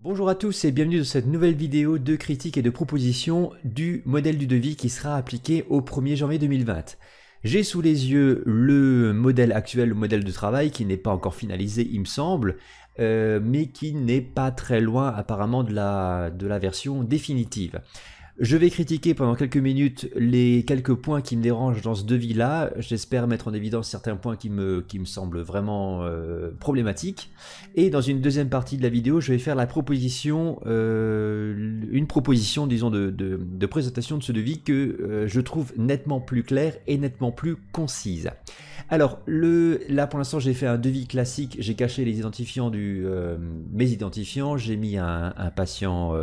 Bonjour à tous et bienvenue dans cette nouvelle vidéo de critique et de proposition du modèle du devis qui sera appliqué au 1er janvier 2020. J'ai sous les yeux le modèle actuel, le modèle de travail qui n'est pas encore finalisé il me semble, mais qui n'est pas très loin apparemment de la version définitive. Je vais critiquer pendant quelques minutes les quelques points qui me dérangent dans ce devis-là. J'espère mettre en évidence certains points qui me semblent vraiment problématiques. Et dans une deuxième partie de la vidéo, je vais faire la proposition, une proposition, disons, de présentation de ce devis que je trouve nettement plus claire et nettement plus concise. Alors, là pour l'instant, j'ai fait un devis classique. J'ai caché les identifiants mes identifiants. J'ai mis un patient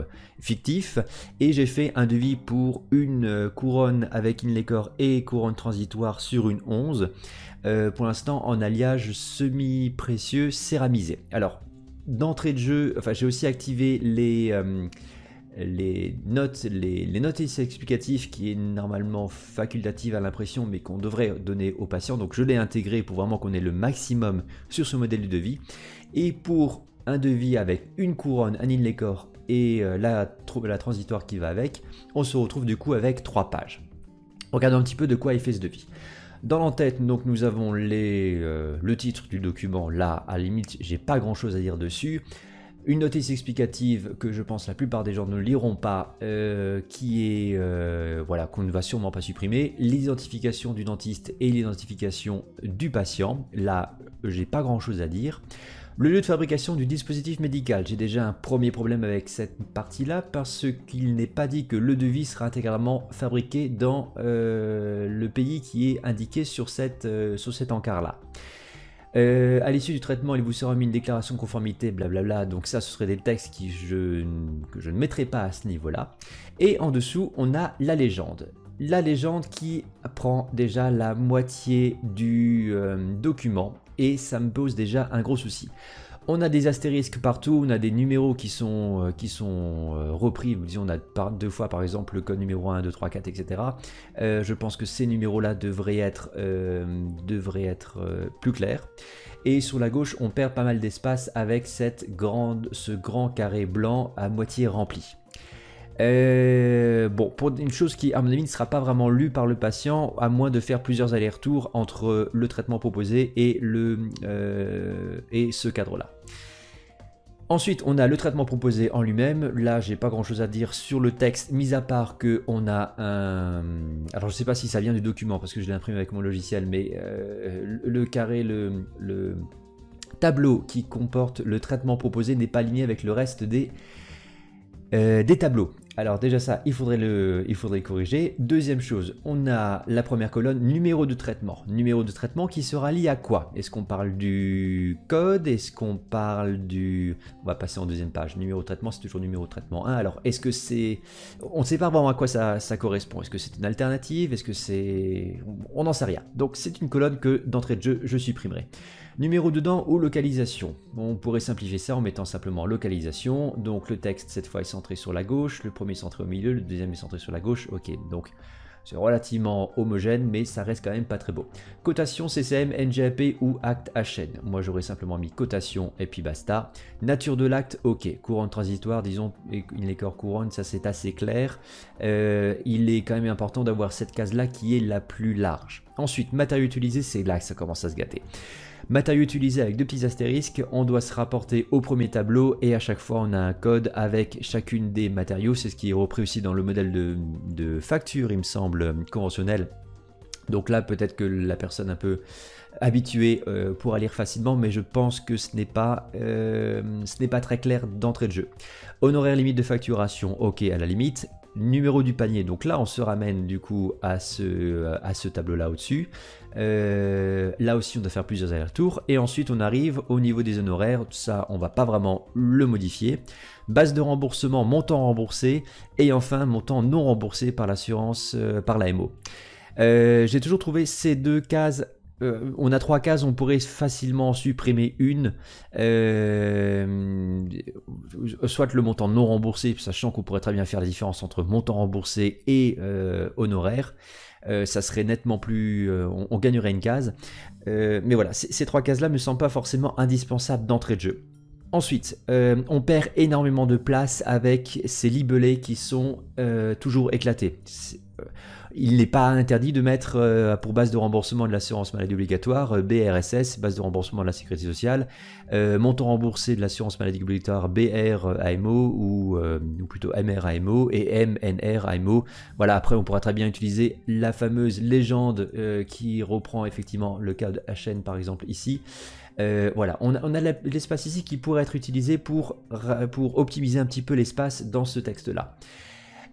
fictif et j'ai fait un devis pour une couronne avec inlaycore et couronne transitoire sur une 11, pour l'instant en alliage semi-précieux céramisé. Alors d'entrée de jeu, enfin j'ai aussi activé les notes explicatifs qui est normalement facultative à l'impression mais qu'on devrait donner aux patients, donc je l'ai intégré pour vraiment qu'on ait le maximum sur ce modèle de devis. Et pour un devis avec une couronne, un inlaycore et la transitoire qui va avec, on se retrouve du coup avec 3 pages. Regardons un petit peu de quoi est fait ce devis. Dans l'entête, donc nous avons le titre du document, là à la limite j'ai pas grand chose à dire dessus. Une notice explicative que je pense la plupart des gens ne liront pas, qui est, voilà, qu'on ne va sûrement pas supprimer. L'identification du dentiste et l'identification du patient, là j'ai pas grand chose à dire. Le lieu de fabrication du dispositif médical, j'ai déjà un premier problème avec cette partie-là parce qu'il n'est pas dit que le devis sera intégralement fabriqué dans le pays qui est indiqué sur cet encart-là. À l'issue du traitement, il vous sera mis une déclaration de conformité, blablabla, donc ça ce serait des textes que je ne mettrai pas à ce niveau-là. Et en dessous, on a la légende. La légende qui prend déjà la moitié du document et ça me pose déjà un gros souci. On a des astérisques partout, on a des numéros qui sont repris, disons on a deux fois par exemple le code numéro 1, 2, 3, 4, etc. Je pense que ces numéros-là devraient être plus clairs. Et sur la gauche, on perd pas mal d'espace avec ce grand carré blanc à moitié rempli. Bon, pour une chose qui à mon avis ne sera pas vraiment lue par le patient, à moins de faire plusieurs allers-retours entre le traitement proposé et ce cadre-là. Ensuite, on a le traitement proposé en lui-même. Là, j'ai pas grand-chose à dire sur le texte, mis à part que on a un... Alors, je sais pas si ça vient du document parce que je l'ai imprimé avec mon logiciel, mais le carré, le tableau qui comporte le traitement proposé n'est pas aligné avec le reste des tableaux. Alors déjà ça, il faudrait le corriger. Deuxième chose, on a la première colonne, numéro de traitement. Numéro de traitement qui sera lié à quoi? Est-ce qu'on parle du code? Est-ce qu'on parle du... On va passer en deuxième page. Numéro de traitement, c'est toujours numéro de traitement 1. Alors, est-ce que c'est... On ne sait pas vraiment à quoi ça correspond. Est-ce que c'est une alternative? Est-ce que c'est... On n'en sait rien. Donc c'est une colonne que d'entrée de jeu, je supprimerai. Numéro dedans ou localisation. On pourrait simplifier ça en mettant simplement localisation. Donc le texte cette fois est centré sur la gauche, le premier est centré au milieu, le deuxième est centré sur la gauche. Ok, donc c'est relativement homogène, mais ça reste quand même pas très beau. Cotation CCM, NGAP ou acte HN. Moi j'aurais simplement mis cotation et puis basta. Nature de l'acte, ok. Couronne transitoire, disons inlaycore couronne, ça c'est assez clair. Il est quand même important d'avoir cette case là qui est la plus large. Ensuite, matériaux utilisés, c'est là que ça commence à se gâter. Matériaux utilisés avec deux petits astérisques, on doit se rapporter au premier tableau et à chaque fois on a un code avec chacune des matériaux, c'est ce qui est repris aussi dans le modèle de facture il me semble conventionnel. Donc là peut-être que la personne un peu habituée pourra lire facilement, mais je pense que ce n'est pas très clair d'entrée de jeu. Honoraire limite de facturation, ok à la limite. Numéro du panier, donc là on se ramène du coup à ce tableau là au-dessus. Là aussi on doit faire plusieurs allers-retours et ensuite on arrive au niveau des honoraires, ça on va pas vraiment le modifier. Base de remboursement, montant remboursé et enfin montant non remboursé par l'assurance, par l'AMO. J'ai toujours trouvé ces deux cases. On a 3 cases, on pourrait facilement en supprimer une, soit le montant non remboursé, sachant qu'on pourrait très bien faire la différence entre montant remboursé et honoraire. Ça serait nettement plus... on gagnerait une case. Mais voilà, ces 3 cases-là ne me semblent pas forcément indispensables d'entrée de jeu. Ensuite, on perd énormément de place avec ces libellés qui sont toujours éclatés. Il n'est pas interdit de mettre pour base de remboursement de l'assurance maladie obligatoire BRSS, base de remboursement de la sécurité sociale, montant remboursé de l'assurance maladie obligatoire BR-AMO ou plutôt MR-AMO et MNR-AMO. Voilà, après on pourra très bien utiliser la fameuse légende qui reprend effectivement le cas de HN par exemple ici. Voilà, on a l'espace ici qui pourrait être utilisé pour optimiser un petit peu l'espace dans ce texte-là.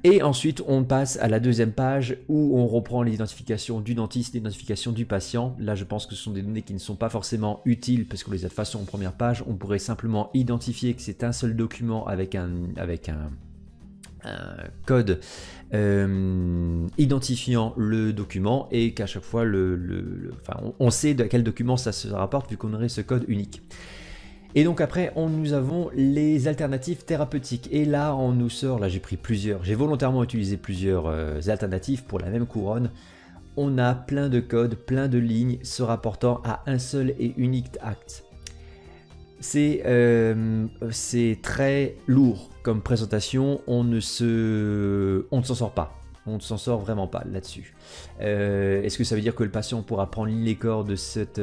Et ensuite, on passe à la deuxième page où on reprend l'identification du dentiste, l'identification du patient. Là, je pense que ce sont des données qui ne sont pas forcément utiles parce qu'on les a de toute façon en première page. On pourrait simplement identifier que c'est un seul document avec un code identifiant le document et qu'à chaque fois, on sait de quel document ça se rapporte vu qu'on aurait ce code unique. Et donc après, nous avons les alternatives thérapeutiques. Et là, on nous sort, là j'ai pris plusieurs, j'ai volontairement utilisé plusieurs alternatives pour la même couronne. On a plein de codes, plein de lignes se rapportant à un seul et unique acte. C'est très lourd comme présentation, on ne s'en sort pas. On ne s'en sort vraiment pas là-dessus. Est-ce que ça veut dire que le patient pourra prendre les corps de cette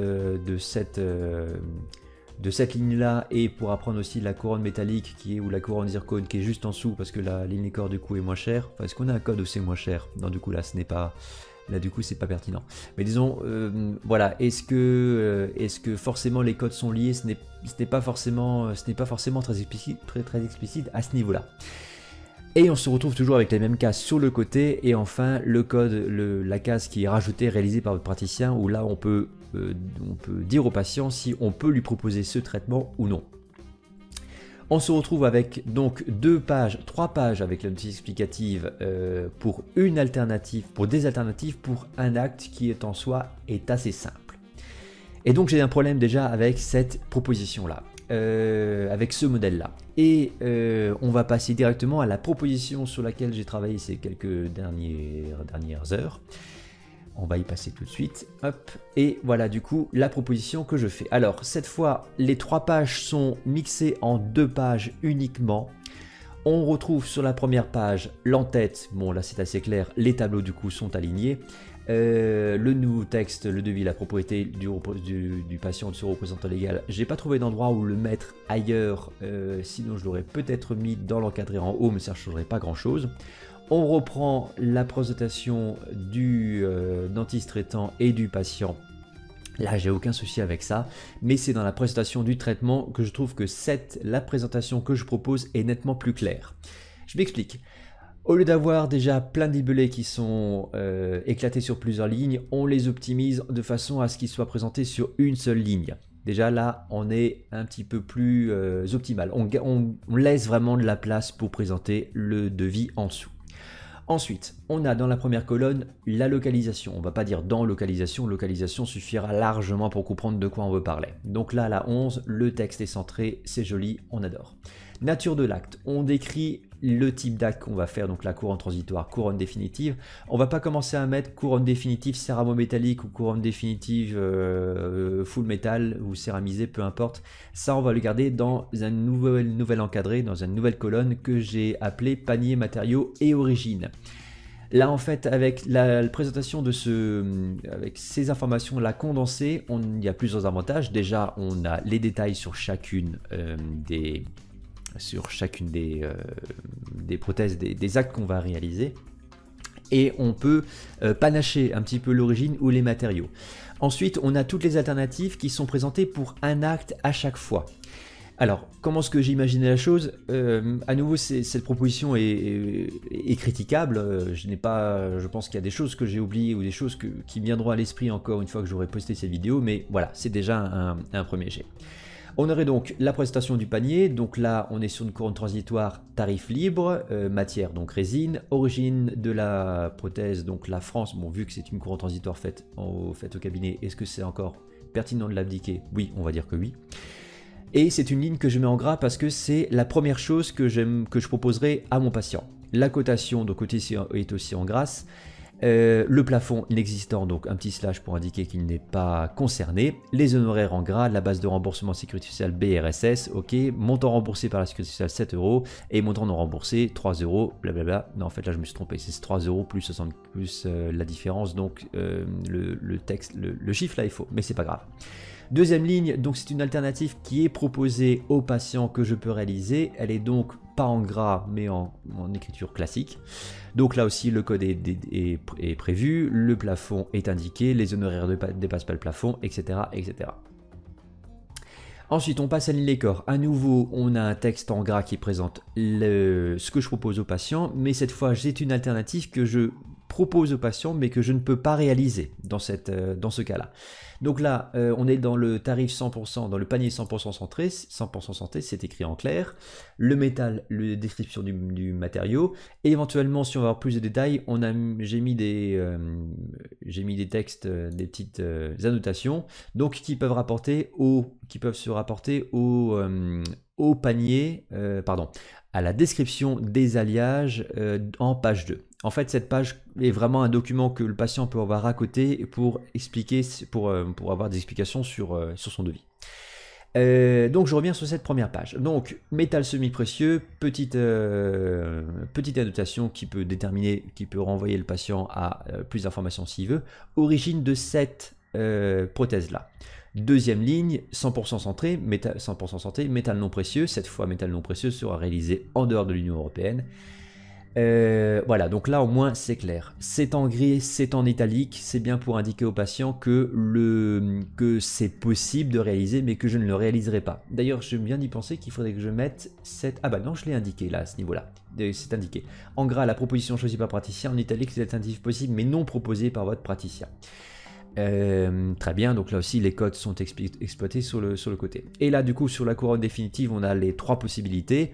ligne-là et pourra prendre aussi la couronne métallique ou la couronne zircone qui est juste en dessous parce que la ligne des corps du coup est moins chère. Enfin, est-ce qu'on a un code où c'est moins cher? Non, du coup là ce n'est pas... Là du coup c'est pas pertinent. Mais disons, voilà, est-ce que forcément les codes sont liés? Ce n'est pas forcément très explicite à ce niveau-là. Et on se retrouve toujours avec les mêmes cases sur le côté et enfin le code, la case qui est rajoutée, réalisée par votre praticien où là on peut dire au patient si on peut lui proposer ce traitement ou non. On se retrouve avec donc 3 pages avec la notice explicative pour des alternatives pour un acte qui est en soi est assez simple. Et donc j'ai un problème déjà avec cette proposition-là, avec ce modèle-là. Et on va passer directement à la proposition sur laquelle j'ai travaillé ces quelques dernières heures. On va y passer tout de suite, hop, et voilà du coup la proposition que je fais. Alors cette fois, les 3 pages sont mixées en 2 pages uniquement. On retrouve sur la première page l'entête, bon là c'est assez clair, les tableaux du coup sont alignés. Le nouveau texte, le devis, la propriété du patient de ce représentant légal, j'ai pas trouvé d'endroit où le mettre ailleurs, sinon je l'aurais peut-être mis dans l'encadré en haut, mais ça ne changerait pas grand chose. On reprend la présentation du dentiste traitant et du patient. Là, j'ai aucun souci avec ça, mais c'est dans la présentation du traitement que je trouve que la présentation que je propose est nettement plus claire. Je m'explique. Au lieu d'avoir déjà plein de libellés qui sont éclatés sur plusieurs lignes, on les optimise de façon à ce qu'ils soient présentés sur une seule ligne. Déjà là, on est un petit peu plus optimal. On laisse vraiment de la place pour présenter le devis en dessous. Ensuite, on a dans la première colonne la localisation. On ne va pas dire dans localisation, localisation suffira largement pour comprendre de quoi on veut parler. Donc là, à la 11, le texte est centré, c'est joli, on adore. Nature de l'acte, on décrit le type d'acte qu'on va faire, donc la couronne transitoire, couronne définitive. On va pas commencer à mettre couronne définitive céramo-métallique ou couronne définitive full métal ou céramisé, peu importe. Ça, on va le garder dans un nouvel encadré, dans une nouvelle colonne que j'ai appelé panier, matériaux et origine. Là, en fait, avec la présentation avec ces informations-là condensées, il y a plusieurs avantages. Déjà, on a les détails sur chacune des prothèses, des actes qu'on va réaliser. Et on peut panacher un petit peu l'origine ou les matériaux. Ensuite, on a toutes les alternatives qui sont présentées pour un acte à chaque fois. Alors, comment est-ce que j'ai imaginé la chose? À nouveau, cette proposition est critiquable. Je pense qu'il y a des choses que j'ai oubliées ou des choses qui me viendront à l'esprit encore une fois que j'aurai posté cette vidéo. Mais voilà, c'est déjà un premier jet. On aurait donc la présentation du panier, donc là on est sur une couronne transitoire tarif libre, matière donc résine, origine de la prothèse donc la France, bon vu que c'est une couronne transitoire faite au cabinet, est-ce que c'est encore pertinent de l'abdiquer? Oui, on va dire que oui. Et c'est une ligne que je mets en gras parce que c'est la première chose que je proposerai à mon patient. La cotation de côté est aussi en grasse. Le plafond inexistant, donc un petit slash pour indiquer qu'il n'est pas concerné. Les honoraires en gras, la base de remboursement sécurité sociale BRSS, ok. Montant remboursé par la sécurité sociale 7 euros et montant non remboursé 3 euros, blablabla. Non, en fait là je me suis trompé, c'est 3 euros plus 60 plus la différence, donc le texte, le chiffre là est faux, mais c'est pas grave. Deuxième ligne, donc c'est une alternative qui est proposée aux patients que je peux réaliser. Elle est donc pas en gras mais en écriture classique. Donc là aussi le code est prévu, le plafond est indiqué, les honoraires ne dépassent pas le plafond, etc. etc. Ensuite, on passe à la ligne des corps. À nouveau, on a un texte en gras qui présente ce que je propose aux patients, mais cette fois, j'ai une alternative que je propose aux patients, mais que je ne peux pas réaliser dans ce cas-là. Donc là, on est dans le tarif 100%, dans le panier 100% santé, 100% santé, c'est écrit en clair. Le métal, la description du matériau. Et éventuellement, si on veut avoir plus de détails, j'ai mis des textes, des petites annotations, donc qui peuvent se rapporter au panier, à la description des alliages en page 2. En fait, cette page est vraiment un document que le patient peut avoir à côté pour expliquer, pour avoir des explications sur son devis. Donc je reviens sur cette première page. Donc métal semi-précieux, petite annotation qui peut renvoyer le patient à plus d'informations s'il veut. Origine de cette prothèse là. Deuxième ligne, 100% santé, métal non précieux. Cette fois, métal non précieux sera réalisé en dehors de l'Union européenne. Voilà, donc là au moins c'est clair. C'est en gris, c'est en italique, c'est bien pour indiquer au patient que c'est possible de réaliser, mais que je ne le réaliserai pas. D'ailleurs, je viens d'y penser qu'il faudrait que je mette cette... Ah bah non, je l'ai indiqué là, à ce niveau-là. C'est indiqué. En gras, la proposition choisie par le praticien. En italique, c'est l'alternative possible, mais non proposée par votre praticien. Très bien, donc là aussi les codes sont exploités sur le côté. Et là du coup sur la couronne définitive on a les trois possibilités.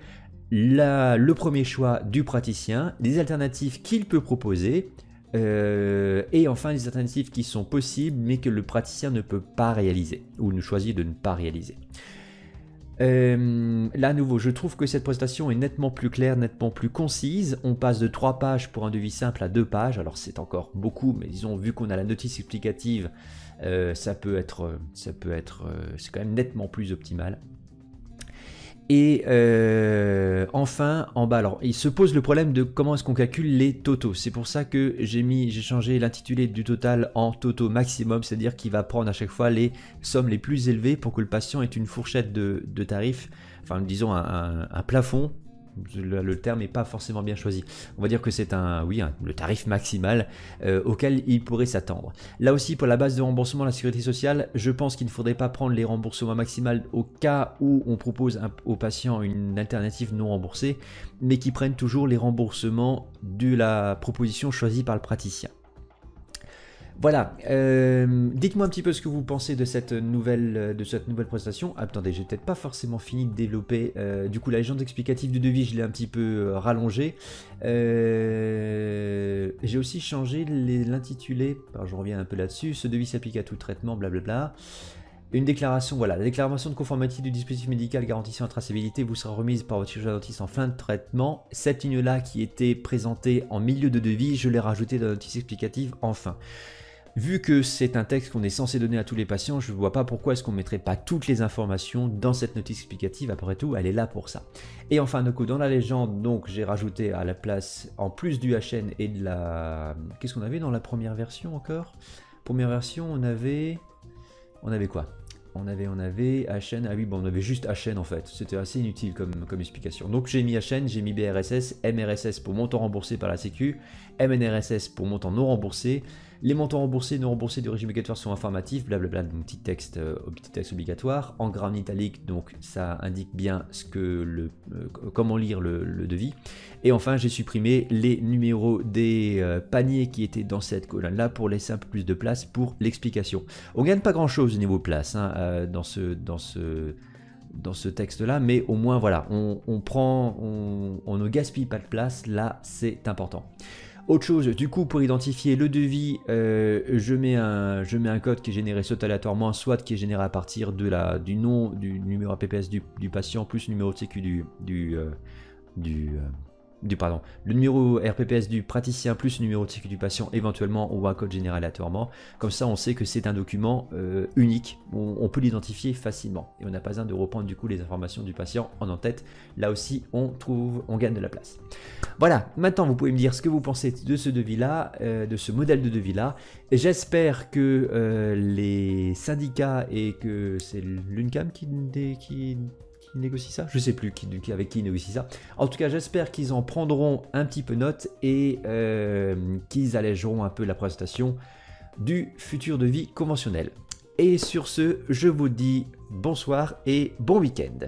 Le premier choix du praticien, des alternatives qu'il peut proposer, et enfin les alternatives qui sont possibles mais que le praticien ne peut pas réaliser ou ne choisit de ne pas réaliser. Là à nouveau, je trouve que cette présentation est nettement plus claire, nettement plus concise. On passe de 3 pages pour un devis simple à 2 pages. Alors c'est encore beaucoup, mais disons, vu qu'on a la notice explicative, c'est quand même nettement plus optimal. Et enfin, en bas, alors il se pose le problème de comment est-ce qu'on calcule les totaux. C'est pour ça que j'ai changé l'intitulé du total en totaux maximum, c'est-à-dire qu'il va prendre à chaque fois les sommes les plus élevées pour que le patient ait une fourchette de tarifs, enfin disons un plafond. Le terme n'est pas forcément bien choisi. On va dire que c'est le tarif maximal auquel il pourrait s'attendre. Là aussi, pour la base de remboursement de la sécurité sociale, je pense qu'il ne faudrait pas prendre les remboursements maximales au cas où on propose au patient une alternative non remboursée, mais qui prennent toujours les remboursements de la proposition choisie par le praticien. Voilà, dites-moi un petit peu ce que vous pensez de cette nouvelle présentation. Attendez, j'ai peut-être pas forcément fini de développer. Du coup, la légende explicative du devis, je l'ai un petit peu rallongée. J'ai aussi changé l'intitulé. Je reviens un peu là-dessus. Ce devis s'applique à tout traitement, blablabla. Une déclaration, voilà, la déclaration de conformité du dispositif médical garantissant la traçabilité vous sera remise par votre chirurgien dentiste en fin de traitement. Cette ligne-là qui était présentée en milieu de devis, je l'ai rajoutée dans la notice explicative en fin. Vu que c'est un texte qu'on est censé donner à tous les patients, je ne vois pas pourquoi est-ce qu'on ne mettrait pas toutes les informations dans cette notice explicative. Après tout, elle est là pour ça. Et enfin, du coup, dans la légende, donc j'ai rajouté à la place, en plus du HN et de la... Qu'est-ce qu'on avait dans la première version encore? Première version, on avait quoi? On avait HN, ah oui, bon, on avait juste HN en fait, c'était assez inutile comme explication. Donc j'ai mis HN, j'ai mis BRSS, MRSS pour montant remboursé par la Sécu, MNRSS pour montant non remboursé. Les montants remboursés et non remboursés du régime obligatoire sont informatifs, blablabla, donc petit texte obligatoire, en gras en italique, donc ça indique bien comment lire le devis. Et enfin, j'ai supprimé les numéros des paniers qui étaient dans cette colonne-là pour laisser un peu plus de place pour l'explication. On gagne pas grand-chose au niveau place dans ce texte-là, mais au moins, voilà, on ne gaspille pas de place, là, c'est important. Autre chose, du coup, pour identifier le devis, je mets un code qui est généré soit aléatoirement, soit qui est généré à partir du numéro APPS du patient, plus le numéro de sécu du le numéro RPPS du praticien plus le numéro de sécu du patient éventuellement ou un code généré aléatoirement. Comme ça, on sait que c'est un document unique, on peut l'identifier facilement et on n'a pas besoin de reprendre du coup les informations du patient en tête. Là aussi, on gagne de la place. Voilà, maintenant vous pouvez me dire ce que vous pensez de ce devis-là, de ce modèle de devis-là. J'espère que les syndicats et que c'est l'UNCAM qui négocie ça, je sais plus avec qui négocie ça. En tout cas, j'espère qu'ils en prendront un petit peu note et qu'ils allégeront un peu la présentation du futur devis conventionnel. Et sur ce, je vous dis bonsoir et bon week-end.